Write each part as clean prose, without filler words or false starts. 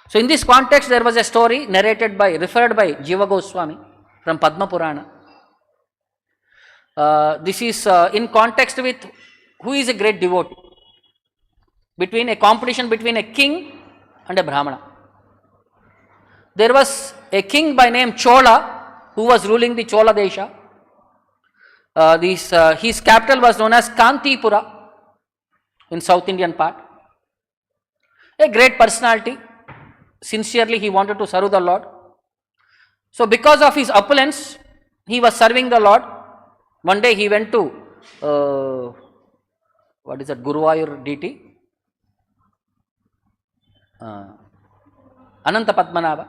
So in this context, there was a story referred by Jiva Goswami from Padma Purana. This is in context with who is a great devotee, between a competition between a king and a Brahmana. There was a king by name Chola who was ruling the Chola Desha. His capital was known as Kantipura in South Indian part. A great personality. Sincerely he wanted to serve the Lord. So because of his opulence, he was serving the Lord. One day he went to Guruvayur deity, Ananta Padmanabha.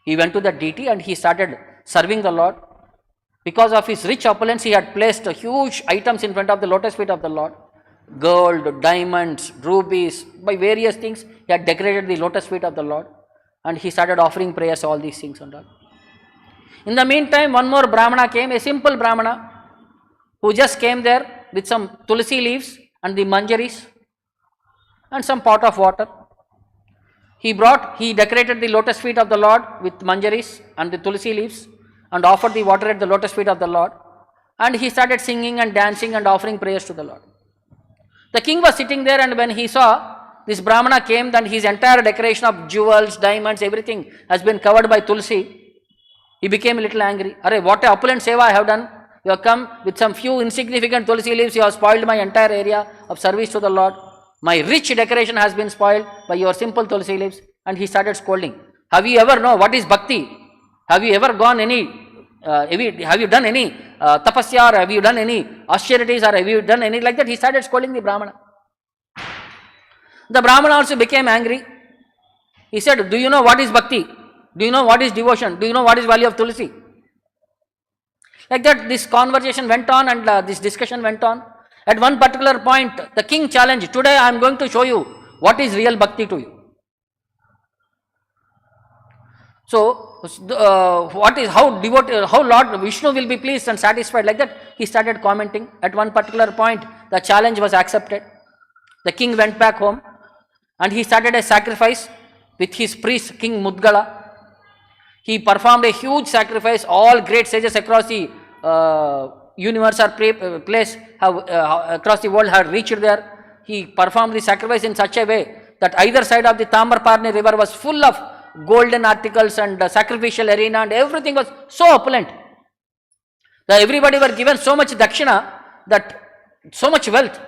He went to the deity and he started serving the Lord. Because of his rich opulence, he had placed huge items in front of the lotus feet of the Lord. Gold, diamonds, rubies, by various things, he had decorated the lotus feet of the Lord. And he started offering prayers, all these things and all. In the meantime, one more Brahmana came, a simple Brahmana, who just came there with some tulsi leaves and the manjaris and some pot of water. He decorated the lotus feet of the Lord with manjaris and the tulsi leaves and offered the water at the lotus feet of the Lord. And he started singing and dancing and offering prayers to the Lord. The king was sitting there, and when he saw this Brahmana came, then his entire decoration of jewels, diamonds, everything has been covered by tulsi, he became a little angry. Arey, what a opulent seva I have done. You have come with some few insignificant tulsi leaves, you have spoiled my entire area of service to the Lord. My rich decoration has been spoiled by your simple tulsi leaves. And he started scolding. Have you ever known what is bhakti? Have you ever gone have you done any tapasya, or have you done any austerities, or have you done any like that? He started scolding the Brahmana. The Brahmana also became angry. He said, do you know what is bhakti? Do you know what is devotion? Do you know what is value of tulsi? Like that, this conversation went on, and this discussion went on. At one particular point, the king challenged, today I am going to show you what is real bhakti to you. So, how Lord Vishnu will be pleased and satisfied, like that, he started commenting. At one particular point, the challenge was accepted. The king went back home and he started a sacrifice with his priest, King Mudgala. He performed a huge sacrifice. All great sages across the universe or place across the world have reached there. He performed the sacrifice in such a way that either side of the Tamarparni river was full of golden articles and sacrificial arena, and everything was so opulent. Everybody were given so much dakshina, that so much wealth.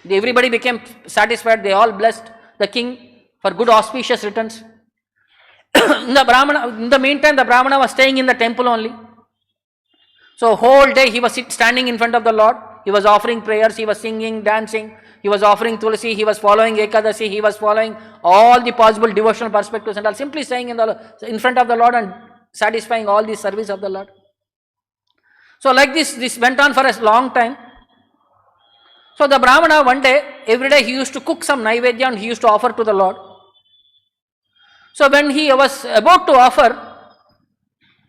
Everybody became satisfied. They all blessed the king for good auspicious returns. In the meantime, the Brahmana was staying in the temple only. So whole day he was standing in front of the Lord. He was offering prayers. He was singing, dancing. He was offering tulsi. He was following Ekadasi. He was following all the possible devotional perspectives and all. Simply staying in front of the Lord and satisfying all the service of the Lord. So like this went on for a long time. So the Brahmana one day, every day he used to cook some naivedya and he used to offer to the Lord. So when he was about to offer,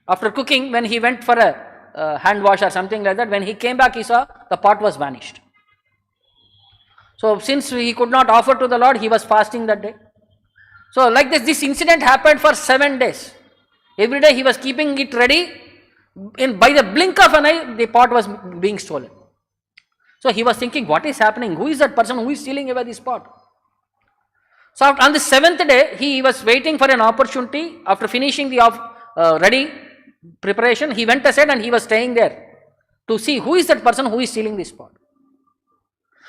after cooking, when he went for a hand wash or something like that, when he came back, he saw the pot was vanished. So since he could not offer to the Lord, he was fasting that day. So like this incident happened for 7 days. Every day he was keeping it ready. By the blink of an eye, the pot was being stolen. So he was thinking, what is happening? Who is that person who is stealing away this pot? So on the 7th day, he was waiting for an opportunity. After finishing the ready preparation, he went aside and he was staying there to see who is that person who is stealing this pot.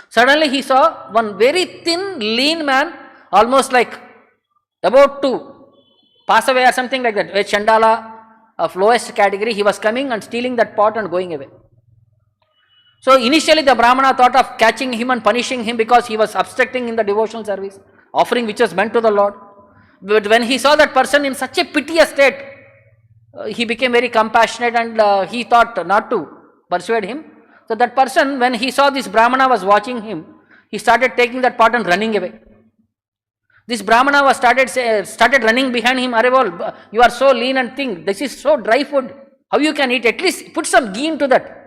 Suddenly he saw one very thin, lean man, almost like about to pass away or something like that. A Chandala of lowest category, he was coming and stealing that pot and going away. So initially the Brahmana thought of catching him and punishing him because he was obstructing in the devotional service, offering which was meant to the Lord. But when he saw that person in such a piteous state, he became very compassionate and he thought not to persuade him. So that person, when he saw this Brahmana was watching him, he started taking that pot and running away. This Brahmana was started running behind him. Arevol, you are so lean and thin. This is so dry food. How you can eat? At least put some ghee into that.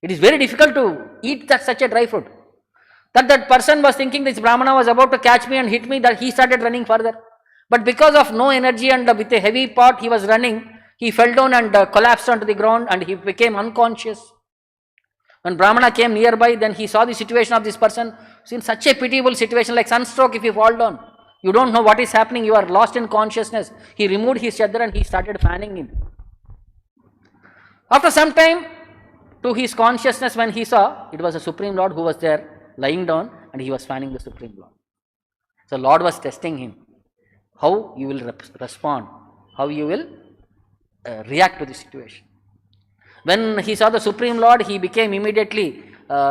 It is very difficult to eat such a dry food. That person was thinking this Brahmana was about to catch me and hit me, that he started running further. But because of no energy and with a heavy pot he was running, he fell down and collapsed onto the ground and he became unconscious. When Brahmana came nearby, then he saw the situation of this person. It's in such a pitiable situation, like sunstroke if you fall down. You don't know what is happening, you are lost in consciousness. He removed his chadar and he started fanning him. After some time, to his consciousness, when he saw, it was the Supreme Lord who was there, lying down, and he was fanning the Supreme Lord. So Lord was testing him. How you will respond, how you will react to the situation. When he saw the Supreme Lord, he became immediately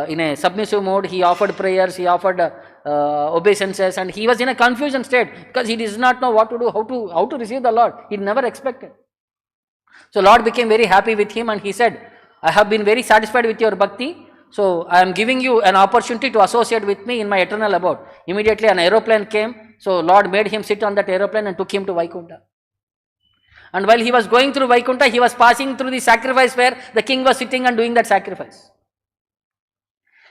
in a submissive mode. He offered prayers, he offered obeisances, and he was in a confusion state because he did not know what to do, how to receive the Lord. He never expected. So Lord became very happy with him and he said, I have been very satisfied with your bhakti, so I am giving you an opportunity to associate with me in my eternal abode. Immediately an aeroplane came, so Lord made him sit on that aeroplane and took him to Vaikuntha. And while he was going through Vaikuntha, he was passing through the sacrifice where the king was sitting and doing that sacrifice.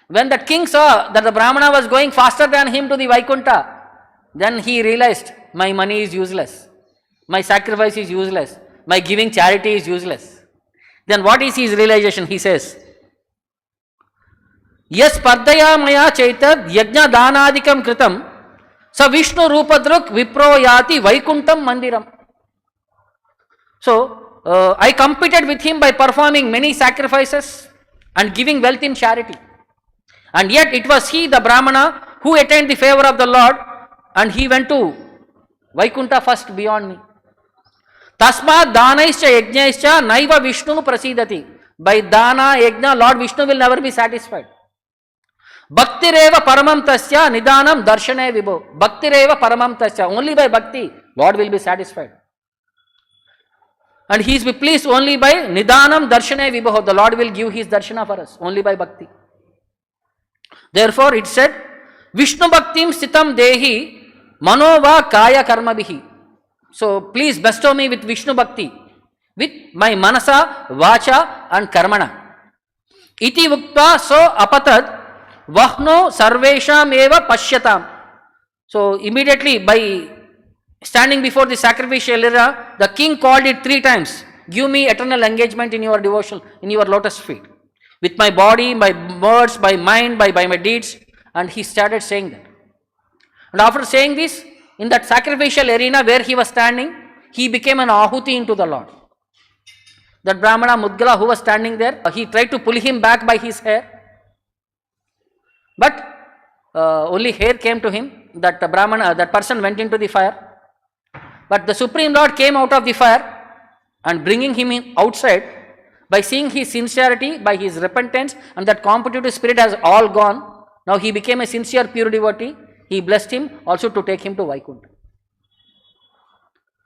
When that king saw that the Brahmana was going faster than him to the Vaikuntha, then he realized, my money is useless, my sacrifice is useless, my giving charity is useless. Then what is his realization? He says, Yes pardaya maya chaitad yajna danadikam kritam sa Vishnu rupadruk vipro yati Vaikuntam mandiram. So, I competed with him by performing many sacrifices and giving wealth in charity. And yet it was he, the Brahmana, who attained the favor of the Lord and he went to Vaikuntha first beyond me. Tasmat danaischa yajnaischa naiva Vishnu prasidati. By dana, yajna, Lord Vishnu will never be satisfied. Bhaktireva paramam tasya nidanam darshane vibho. Bhaktireva paramam tasya. Only by bhakti, Lord will be satisfied. And he is pleased only by nidanam darshane vibho. The Lord will give his darshana for us, only by bhakti. Therefore it said, Vishnu bhaktim sitam dehi manova kaya karma bihi. So please bestow me with Vishnu bhakti, with my manasa, vacha and karmana. Iti vukta so apatad vahno sarvesham eva pashyatam. So immediately by standing before the sacrificial area, the king called it 3 times. Give me eternal engagement in your devotion, in your lotus feet. With my body, my words, by mind, by my deeds. And he started saying that. And after saying this, in that sacrificial arena where he was standing, he became an ahuti into the Lord. That Brahmana Mudgala who was standing there, he tried to pull him back by his hair. But only hair came to him. That Brahmana, that person went into the fire. But the Supreme Lord came out of the fire and bringing him outside, by seeing his sincerity, by his repentance, and that competitive spirit has all gone. Now he became a sincere, pure devotee. He blessed him also to take him to Vaikuntha.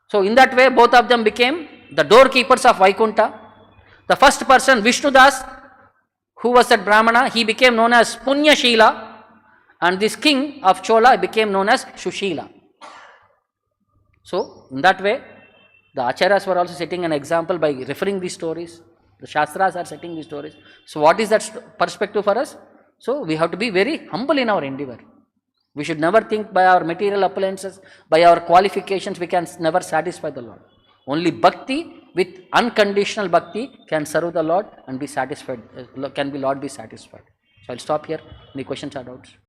So in that way, both of them became the doorkeepers of Vaikuntha. The first person, Vishnudas, who was that Brahmana, he became known as Punya Shila, and this king of Chola became known as Shushila. So in that way, the Acharyas were also setting an example by referring these stories. The Shastras are setting these stories. So what is that perspective for us? So we have to be very humble in our endeavor. We should never think by our material appliances, by our qualifications, we can never satisfy the Lord. Only bhakti, with unconditional bhakti, can serve the Lord and be satisfied. Can the Lord be satisfied? So I'll stop here. Any questions or doubts?